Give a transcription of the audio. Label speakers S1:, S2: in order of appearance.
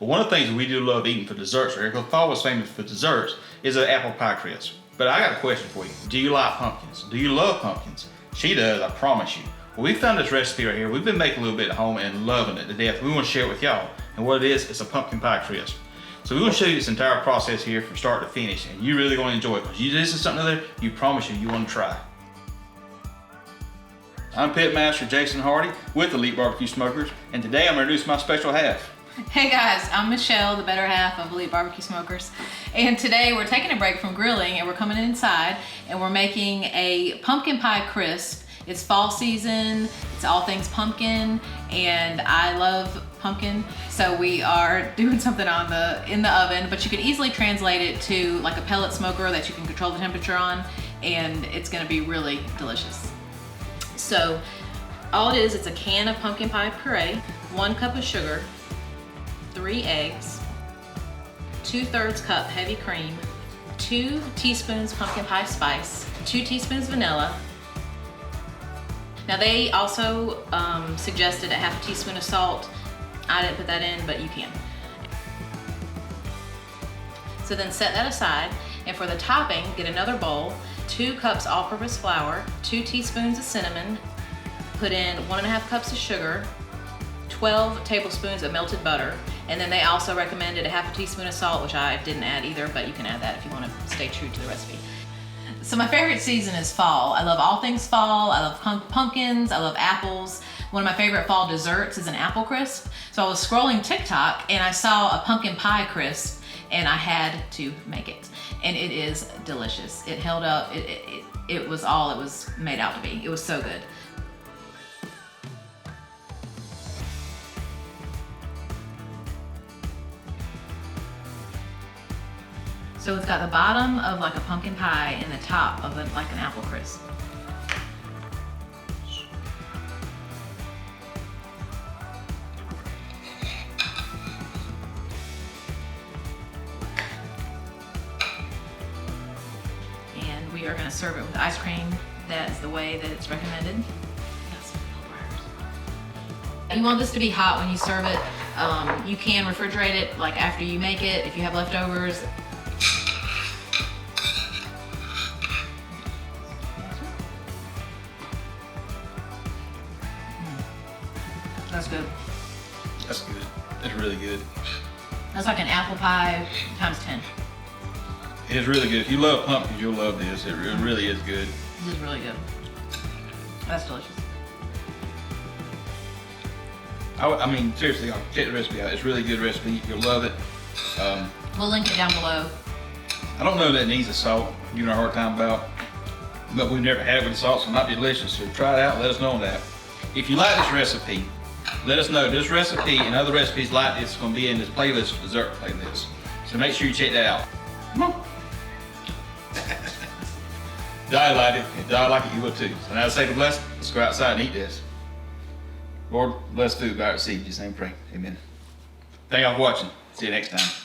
S1: But one of the things that we do love eating for desserts, because fall is famous for desserts, is an apple pie crisp. But I got a question for you. Do you like pumpkins? Do you love pumpkins? She does, I promise you. Well, we found this recipe right here. We've been making a little bit at home and loving it to death. We want to share it with y'all. And what it is, it's a pumpkin pie crisp. So we're going to show you this entire process here from start to finish, and you're really going to enjoy it, because this is something that you promise you want to try. I'm Pitmaster Jason Hardy with Elite BBQ Smokers, and today I'm going to introduce my special half.
S2: Hey guys, I'm Michelle, the better half of Elite BBQ Smokers, and today we're taking a break from grilling and we're coming inside and we're making a pumpkin pie crisp. It's fall season, it's all things pumpkin, and I love pumpkin, so we are doing something in the oven, but you can easily translate it to like a pellet smoker that you can control the temperature on, and it's going to be really delicious. So all it is, it's a can of pumpkin pie puree, 1 cup of sugar, 3 eggs, 2/3 cup heavy cream, 2 teaspoons pumpkin pie spice, 2 teaspoons vanilla. Now they also suggested a ½ teaspoon of salt. I didn't put that in, but you can. So then set that aside, and for the topping, get another bowl, 2 cups all-purpose flour, 2 teaspoons of cinnamon, put in 1½ cups of sugar, 12 tablespoons of melted butter, and then they also recommended a ½ teaspoon of salt, which I didn't add either, but you can add that if you want to stay true to the recipe. So my favorite season is fall. I love all things fall. I love pumpkins, I love apples. One of my favorite fall desserts is an apple crisp. So I was scrolling TikTok and I saw a pumpkin pie crisp and I had to make it. And it is delicious. It held up, it was all it was made out to be. It was so good. So it's got the bottom of like a pumpkin pie and the top of like an apple crisp. And we are going to serve it with ice cream. That is the way that it's recommended. You want this to be hot when you serve it. You can refrigerate it like after you make it if you have leftovers. That's good.
S1: That's good. It's really good.
S2: That's like an apple pie times 10.
S1: It's really good. If you love pumpkins, you'll love this. It really is good.
S2: This is really good. That's delicious.
S1: I mean, seriously, I'll check the recipe out. It's a really good recipe. You'll love it.
S2: We'll link it down below.
S1: I don't know that it needs a salt. You know a hard time about, but we've never had it with salt, so it might be delicious. So try it out. Let us know that. If you like this recipe, let us know. This recipe and other recipes like this is going to be in this playlist, dessert playlist. So make sure you check that out. Come on. Di liked it. If Di liked it, you will too. So now to say the blessing, let's go outside and eat this. Lord, bless food by our seed. In Jesus' name we pray. Amen. Thank y'all for watching. See you next time.